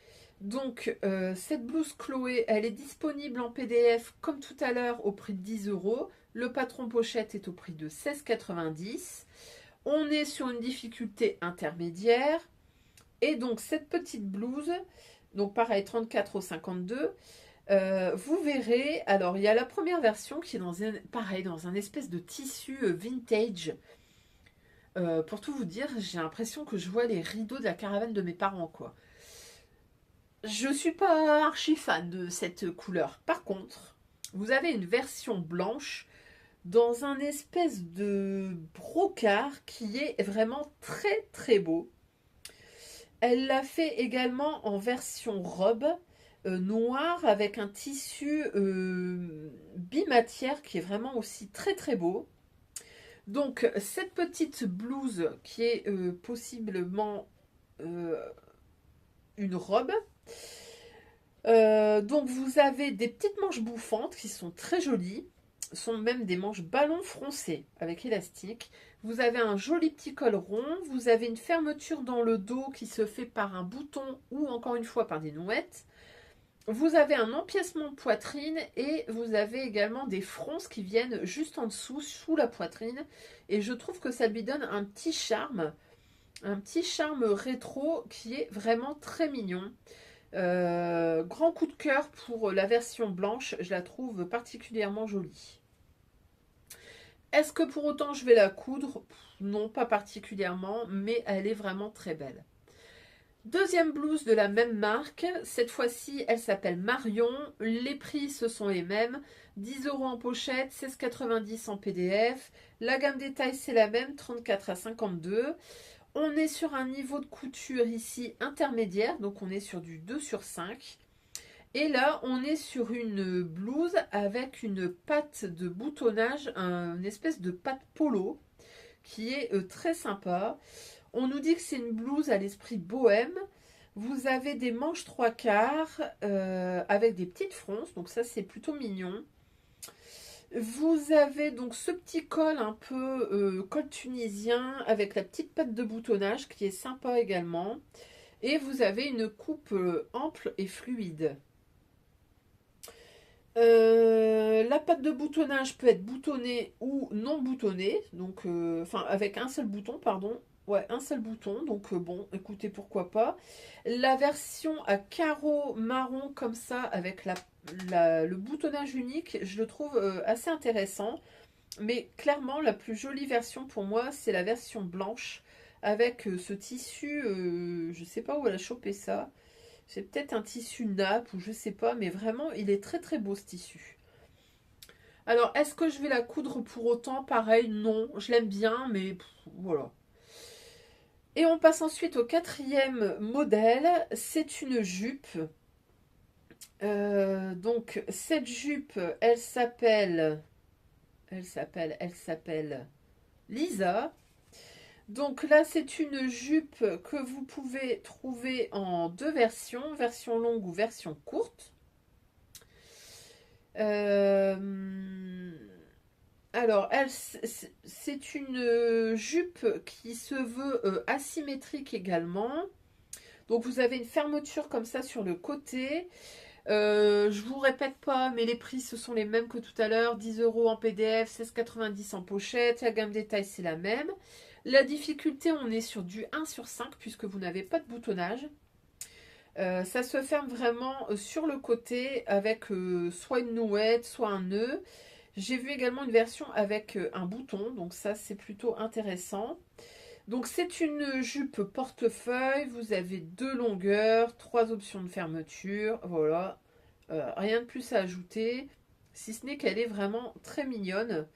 Donc cette blouse Chloé, elle est disponible en PDF comme tout à l'heure au prix de 10 €. Le patron pochette est au prix de 16,90 €. On est sur une difficulté intermédiaire. Et donc, cette petite blouse, donc pareil, 34 au 52, vous verrez, alors il y a la première version qui est pareil, dans un espèce de tissu vintage. Pour tout vous dire, j'ai l'impression que je vois les rideaux de la caravane de mes parents, quoi. Je suis pas archi fan de cette couleur. Par contre, vous avez une version blanche dans un espèce de brocart qui est vraiment très très beau. Elle l'a fait également en version robe noire avec un tissu bimatière qui est vraiment aussi très très beau. Donc cette petite blouse qui est possiblement une robe. Donc vous avez des petites manches bouffantes qui sont très jolies. Ce sont même des manches ballon froncées avec élastique. Vous avez un joli petit col rond. Vous avez une fermeture dans le dos qui se fait par un bouton ou encore une fois par des nouettes. Vous avez un empiècement poitrine et vous avez également des fronces qui viennent juste en dessous, sous la poitrine. Et je trouve que ça lui donne un petit charme rétro qui est vraiment très mignon. Grand coup de cœur pour la version blanche, je la trouve particulièrement jolie. Est-ce que pour autant je vais la coudre? Non, pas particulièrement, mais elle est vraiment très belle. Deuxième blouse de la même marque, cette fois-ci elle s'appelle Marion, les prix ce sont les mêmes, 10 € en pochette, 16,90 en PDF, la gamme détail c'est la même, 34 à 52. On est sur un niveau de couture ici intermédiaire, donc on est sur du 2 sur 5. Et là on est sur une blouse avec une patte de boutonnage, une espèce de patte polo qui est très sympa. On nous dit que c'est une blouse à l'esprit bohème. Vous avez des manches 3/4 avec des petites fronces, donc ça c'est plutôt mignon. Vous avez donc ce petit col un peu col tunisien avec la petite patte de boutonnage qui est sympa également. Et vous avez une coupe ample et fluide. La patte de boutonnage peut être boutonnée ou non boutonnée, donc enfin avec un seul bouton, pardon. Ouais, un seul bouton, donc bon, écoutez, pourquoi pas. La version à carreaux marron comme ça, avec le boutonnage unique, je le trouve assez intéressant. Mais clairement, la plus jolie version pour moi, c'est la version blanche, avec ce tissu, je sais pas où elle a chopé ça. C'est peut-être un tissu nappe ou je sais pas, mais vraiment, il est très très beau ce tissu. Alors, est-ce que je vais la coudre pour autant? Pareil, non. Je l'aime bien, mais voilà. Et on passe ensuite au quatrième modèle. C'est une jupe. Donc, cette jupe, elle s'appelle Lisa. Donc là, c'est une jupe que vous pouvez trouver en deux versions, version longue ou version courte. Alors, c'est une jupe qui se veut asymétrique également. Donc, vous avez une fermeture comme ça sur le côté. Je vous répète pas, mais les prix ce sont les mêmes que tout à l'heure. 10 € en PDF, 16,90 en pochette. La gamme détail c'est la même. La difficulté, on est sur du 1 sur 5 puisque vous n'avez pas de boutonnage. Ça se ferme vraiment sur le côté avec soit une nouette, soit un nœud. J'ai vu également une version avec un bouton, donc ça c'est plutôt intéressant. Donc c'est une jupe portefeuille, vous avez deux longueurs, trois options de fermeture, voilà. Rien de plus à ajouter, si ce n'est qu'elle est vraiment très mignonne.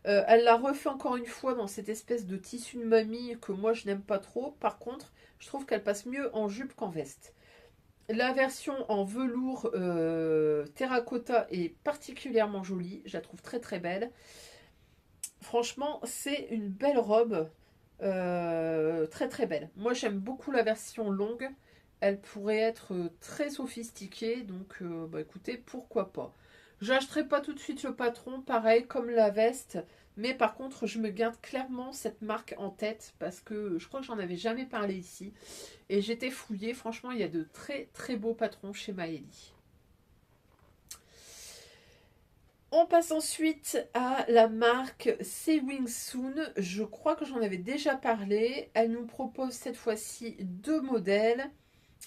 Elle l'a refait encore une fois dans cette espèce de tissu de mamie que moi je n'aime pas trop. Par contre, je trouve qu'elle passe mieux en jupe qu'en veste. La version en velours terracotta est particulièrement jolie. Je la trouve très très belle. Franchement, c'est une belle robe. Très très belle. Moi j'aime beaucoup la version longue. Elle pourrait être très sophistiquée. Donc bah, écoutez, pourquoi pas. J'achèterai pas tout de suite le patron. Pareil comme la veste. Mais par contre, je me garde clairement cette marque en tête parce que je crois que j'en avais jamais parlé ici. Et j'étais fouillée, franchement, il y a de très très beaux patrons chez Maëlie. On passe ensuite à la marque Sewing Soon. Je crois que j'en avais déjà parlé. Elle nous propose cette fois-ci deux modèles,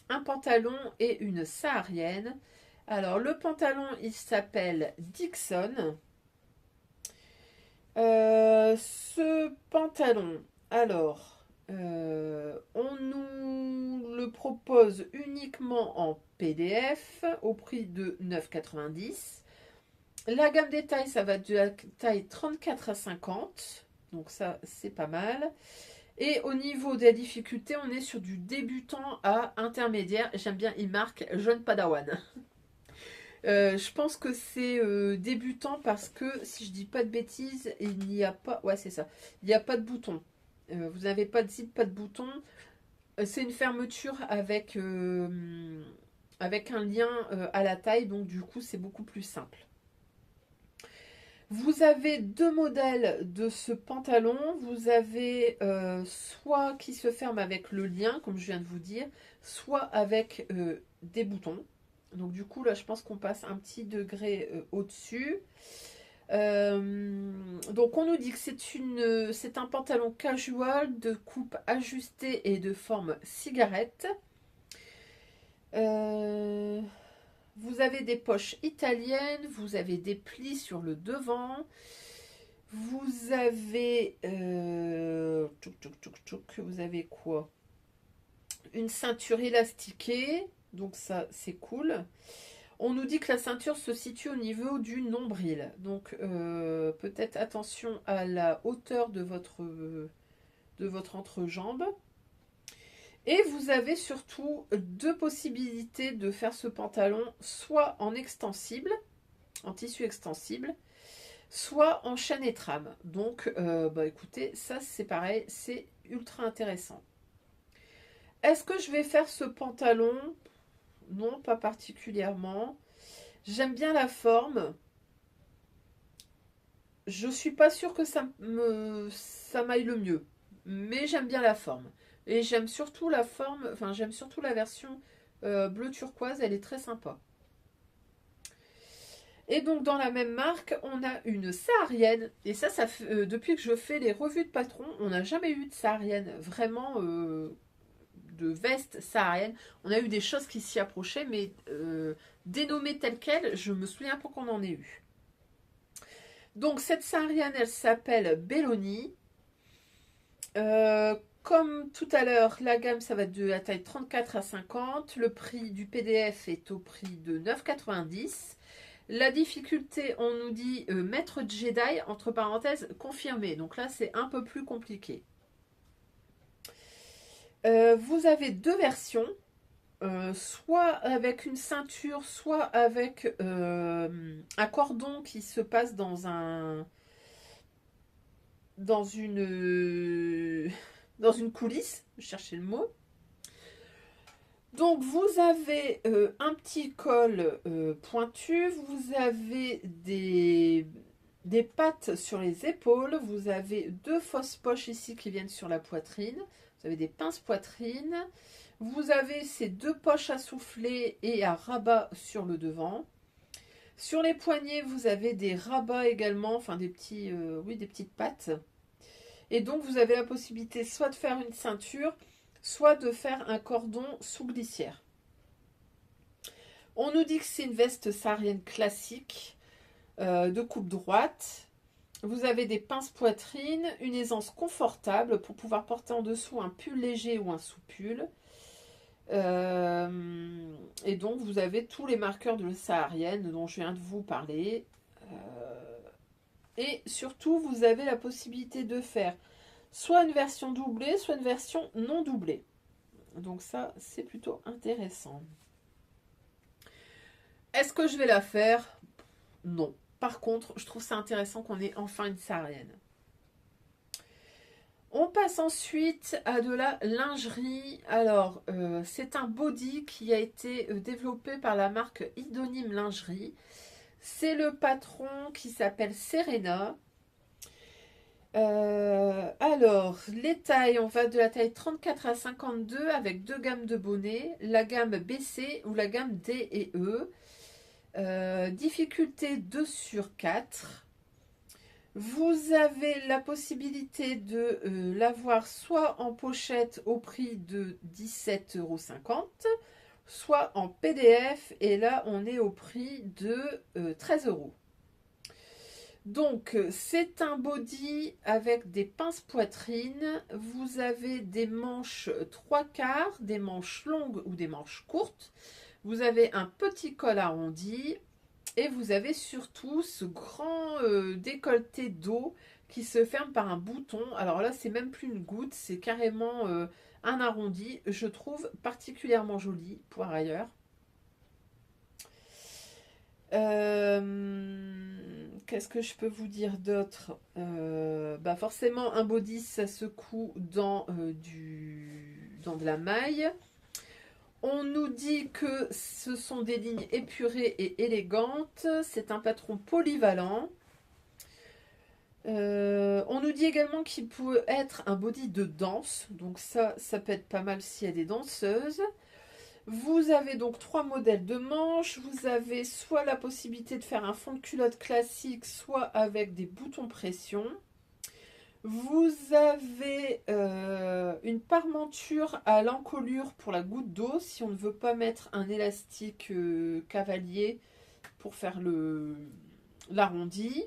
un pantalon et une saharienne. Alors le pantalon, il s'appelle Dixon. Ce pantalon, alors, on nous le propose uniquement en PDF au prix de 9,90 €. La gamme des tailles, ça va de la taille 34 à 50. Donc ça, c'est pas mal. Et au niveau des difficultés, on est sur du débutant à intermédiaire. J'aime bien, il marque jeune padawan. Je pense que c'est débutant parce que, si je dis pas de bêtises, il n'y a pas... Ouais, c'est ça. Il n'y a pas de bouton. Vous n'avez pas de zip, pas de bouton. C'est une fermeture avec un lien à la taille. Donc, du coup, c'est beaucoup plus simple. Vous avez deux modèles de ce pantalon. Vous avez soit qui se ferme avec le lien, comme je viens de vous dire, soit avec des boutons. Donc du coup, là, je pense qu'on passe un petit degré au-dessus. Donc on nous dit que c'est un pantalon casual de coupe ajustée et de forme cigarette. Vous avez des poches italiennes, vous avez des plis sur le devant. Vous avez... vous avez quoi? Une ceinture élastiquée, donc ça c'est cool. On nous dit que la ceinture se situe au niveau du nombril. Donc peut-être attention à la hauteur de votre entrejambe. Et vous avez surtout deux possibilités de faire ce pantalon, soit en extensible, en tissu extensible, soit en chaîne et trame. Donc bah écoutez, ça c'est pareil, c'est ultra intéressant. Est-ce que je vais faire ce pantalon? Non, pas particulièrement. J'aime bien la forme. Je suis pas sûre que ça m'aille le mieux. Mais j'aime bien la forme. Et j'aime surtout la forme, enfin j'aime surtout la version bleu turquoise, elle est très sympa. Et donc dans la même marque, on a une saharienne. Et ça depuis que je fais les revues de patron, on n'a jamais eu de saharienne vraiment de veste saharienne. On a eu des choses qui s'y approchaient, mais dénommées telles quelles, je me souviens pas qu'on en ait eu. Donc cette saharienne, elle s'appelle Belloni. Comme tout à l'heure, la gamme, ça va de la taille 34 à 50. Le prix du PDF est au prix de 9,90. La difficulté, on nous dit maître Jedi, entre parenthèses, confirmé. Donc là, c'est un peu plus compliqué. Vous avez deux versions. Soit avec une ceinture, soit avec un cordon qui se passe dans une coulisse, je cherchais le mot. Donc vous avez un petit col pointu, vous avez des pattes sur les épaules, vous avez deux fausses poches ici qui viennent sur la poitrine, vous avez des pinces poitrine, vous avez ces deux poches à souffler et à rabat sur le devant. Sur les poignets, vous avez des rabats également, enfin des petites pattes. Et donc vous avez la possibilité soit de faire une ceinture, soit de faire un cordon sous glissière. On nous dit que c'est une veste saharienne classique de coupe droite. Vous avez des pinces poitrine, une aisance confortable pour pouvoir porter en dessous un pull léger ou un sous-pull. Et donc vous avez tous les marqueurs de la saharienne dont je viens de vous parler. Et surtout vous avez la possibilité de faire soit une version doublée, soit une version non doublée. Donc ça, c'est plutôt intéressant. Est-ce que je vais la faire? Non. Par contre, je trouve ça intéressant qu'on ait enfin une saharienne. On passe ensuite à de la lingerie. Alors, c'est un body qui a été développé par la marque Idonyme Lingerie. C'est le patron qui s'appelle Serena. Alors, les tailles, on va de la taille 34 à 52 avec deux gammes de bonnets, la gamme BC ou la gamme D et E. Difficulté 2 sur 4. Vous avez la possibilité de l'avoir soit en pochette au prix de 17,50 €, soit en PDF, et là on est au prix de 13 €. Donc, c'est un body avec des pinces poitrine. Vous avez des manches 3/4, des manches longues ou des manches courtes. Vous avez un petit col arrondi. Et vous avez surtout ce grand décolleté dos qui se ferme par un bouton. Alors là, c'est même plus une goutte, c'est carrément un arrondi. Je trouve particulièrement joli, par ailleurs. Qu'est-ce que je peux vous dire d'autre? Bah forcément, un body, ça se coud dans de la maille. On nous dit que ce sont des lignes épurées et élégantes. C'est un patron polyvalent. On nous dit également qu'il peut être un body de danse. Donc ça peut être pas mal s'il y a des danseuses. Vous avez donc 3 modèles de manches. Vous avez soit la possibilité de faire un fond de culotte classique, soit avec des boutons pression. Vous avez une parmenture à l'encolure pour la goutte d'eau si on ne veut pas mettre un élastique cavalier pour faire l'arrondi.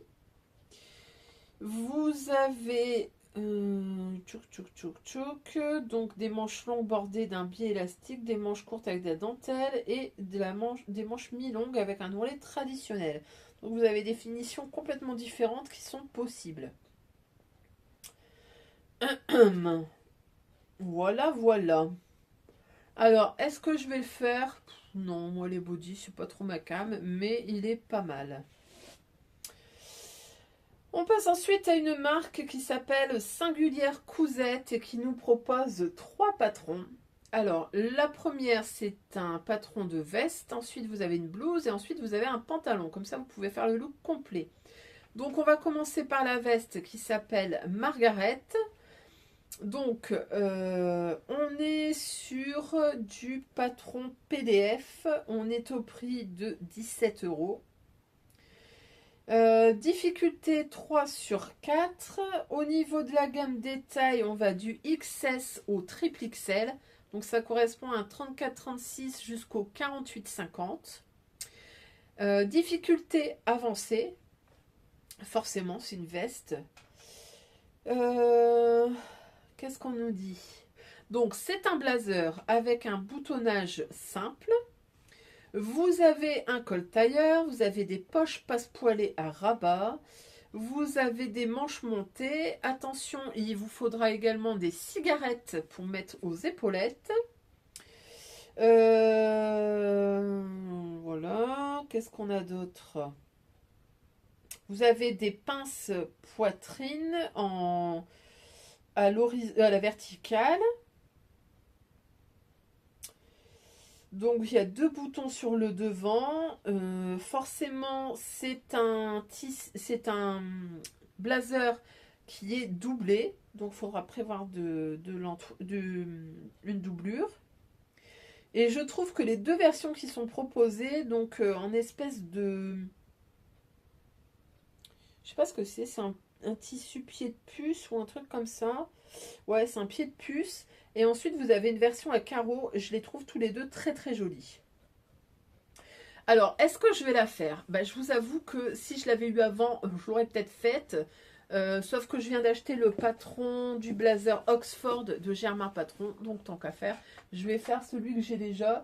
Vous avez Tchouk, tchouk, tchouk, tchouk. Donc des manches longues bordées d'un biais élastique, des manches courtes avec de la dentelle et des manches mi-longues avec un ourlet traditionnel. Donc vous avez des finitions complètement différentes qui sont possibles. Voilà, voilà. Alors, est-ce que je vais le faire? Non, moi les bodys, c'est pas trop ma came, mais il est pas mal. On passe ensuite à une marque qui s'appelle Singulière Cousette et qui nous propose 3 patrons. Alors, la première, c'est un patron de veste. Ensuite, vous avez une blouse et ensuite, vous avez un pantalon. Comme ça, vous pouvez faire le look complet. Donc, on va commencer par la veste qui s'appelle Margaret. Donc, on est sur du patron PDF. On est au prix de 17 €. Difficulté 3 sur 4. Au niveau de la gamme détail, on va du XS au triple XL. Donc ça correspond à un 34-36 jusqu'au 48-50. Difficulté avancée. Forcément, c'est une veste. Qu'est-ce qu'on nous dit? Donc c'est un blazer avec un boutonnage simple. Vous avez un col tailleur, vous avez des poches passe-poilées à rabat, vous avez des manches montées. Attention, il vous faudra également des cigarettes pour mettre aux épaulettes. Voilà, qu'est-ce qu'on a d'autre? Vous avez des pinces poitrine à la verticale. Donc il y a 2 boutons sur le devant. Forcément, c'est un blazer qui est doublé. Donc il faudra prévoir une doublure. Et je trouve que les 2 versions qui sont proposées, donc en espèce de... Je sais pas ce que c'est un tissu pied de puce ou un truc comme ça. Ouais, c'est un pied de puce. Et ensuite, vous avez une version à carreaux. Je les trouve tous les 2 très très jolis. Alors, est-ce que je vais la faire? Je vous avoue que si je l'avais eu avant, je l'aurais peut-être faite. Sauf que je viens d'acheter le patron du blazer Oxford de Germain Patron. Donc, tant qu'à faire, je vais faire celui que j'ai déjà.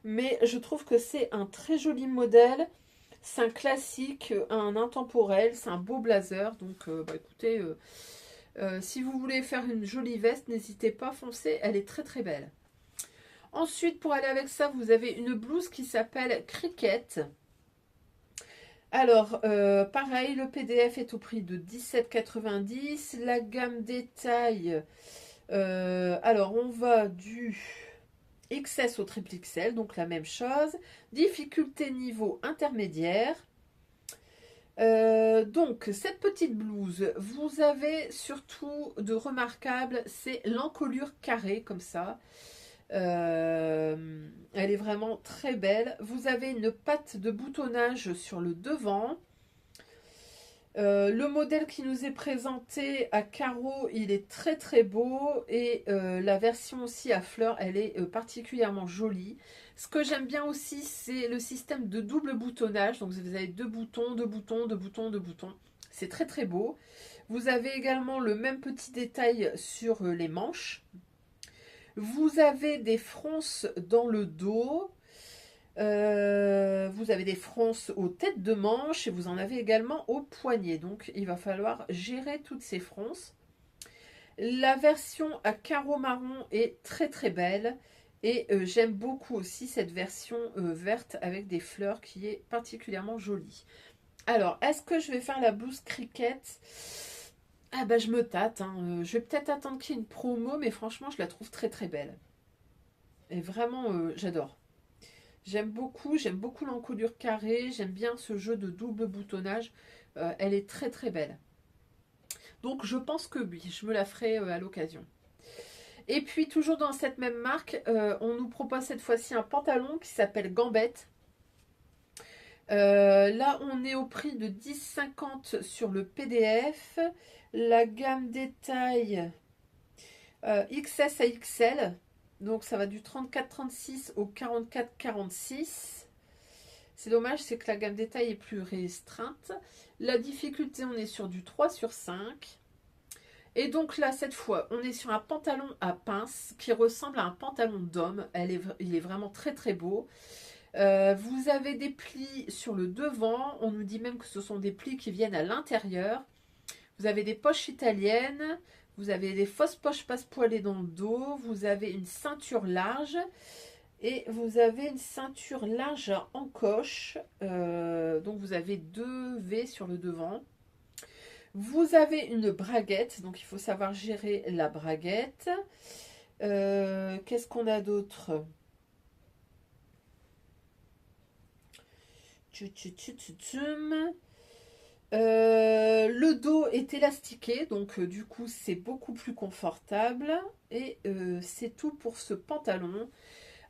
Mais je trouve que c'est un très joli modèle. C'est un classique, un intemporel. C'est un beau blazer. Donc, écoutez... si vous voulez faire une jolie veste, n'hésitez pas, foncez, elle est très très belle. Ensuite, pour aller avec ça, vous avez une blouse qui s'appelle Cricket. Alors, pareil, le PDF est au prix de 17,90 €. La gamme détail, alors on va du XS au triple XL, donc la même chose. Difficulté niveau intermédiaire. Donc, cette petite blouse, vous avez surtout de remarquable, c'est l'encolure carrée, comme ça. Elle est vraiment très belle. Vous avez une patte de boutonnage sur le devant. Le modèle qui nous est présenté à carreaux, il est très très beau. Et la version aussi à fleurs, elle est particulièrement jolie. Ce que j'aime bien aussi, c'est le système de double boutonnage. Donc vous avez 2 boutons, 2 boutons, 2 boutons, 2 boutons. C'est très très beau. Vous avez également le même petit détail sur les manches. Vous avez des fronces dans le dos. Vous avez des fronces aux têtes de manche et vous en avez également aux poignets. Donc il va falloir gérer toutes ces fronces. La version à carreaux marron est très très belle. Et j'aime beaucoup aussi cette version verte avec des fleurs qui est particulièrement jolie. Alors, est-ce que je vais faire la blouse Cricket? Ah je me tâte. Je vais peut-être attendre qu'il y ait une promo, mais franchement, je la trouve très très belle. Et vraiment, j'adore. J'aime beaucoup l'encolure carrée. J'aime bien ce jeu de double boutonnage. Elle est très très belle. Donc, je pense que oui, je me la ferai à l'occasion. Et puis, toujours dans cette même marque, on nous propose cette fois-ci un pantalon qui s'appelle Gambette. Là, on est au prix de 10,50 € sur le PDF. La gamme détail XS à XL. Donc, ça va du 34-36 au 44-46. C'est dommage, c'est que la gamme détail est plus restreinte. La difficulté, on est sur du 3 sur 5. Et donc là, cette fois, on est sur un pantalon à pince qui ressemble à un pantalon d'homme. Il est vraiment très très beau. Vous avez des plis sur le devant. On nous dit même que ce sont des plis qui viennent à l'intérieur. Vous avez des poches italiennes. Vous avez des fausses poches passepoilées dans le dos. Vous avez une ceinture large. Et vous avez une ceinture large en encoche. Donc vous avez 2 V sur le devant. Vous avez une braguette. Donc il faut savoir gérer la braguette. Qu'est-ce qu'on a d'autre? Le dos est élastiqué, donc du coup c'est beaucoup plus confortable. Et c'est tout pour ce pantalon.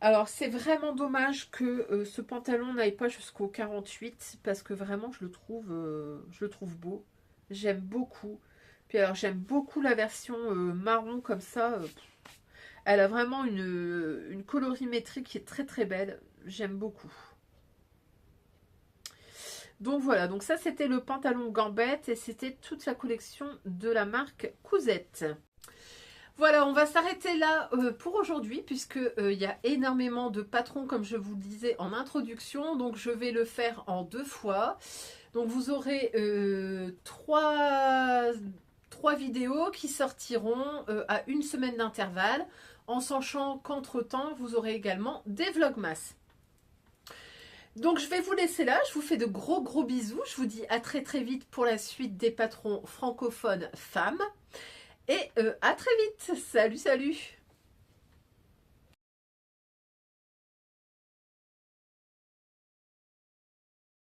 Alors c'est vraiment dommage que ce pantalon n'aille pas jusqu'au 48 parce que vraiment je le trouve beau. J'aime beaucoup. Puis alors j'aime beaucoup la version marron comme ça. Elle a vraiment une colorimétrie qui est très très belle. J'aime beaucoup. Donc voilà, donc ça c'était le pantalon gambette et c'était toute la collection de la marque Cousette. Voilà, on va s'arrêter là pour aujourd'hui puisque il y a énormément de patrons comme je vous le disais en introduction. Donc je vais le faire en 2 fois. Donc vous aurez 3 vidéos qui sortiront à 1 semaine d'intervalle en sachant qu'entre temps vous aurez également des vlogmas. Donc je vais vous laisser là, je vous fais de gros bisous, je vous dis à très très vite pour la suite des patrons francophones femmes et à très vite, salut.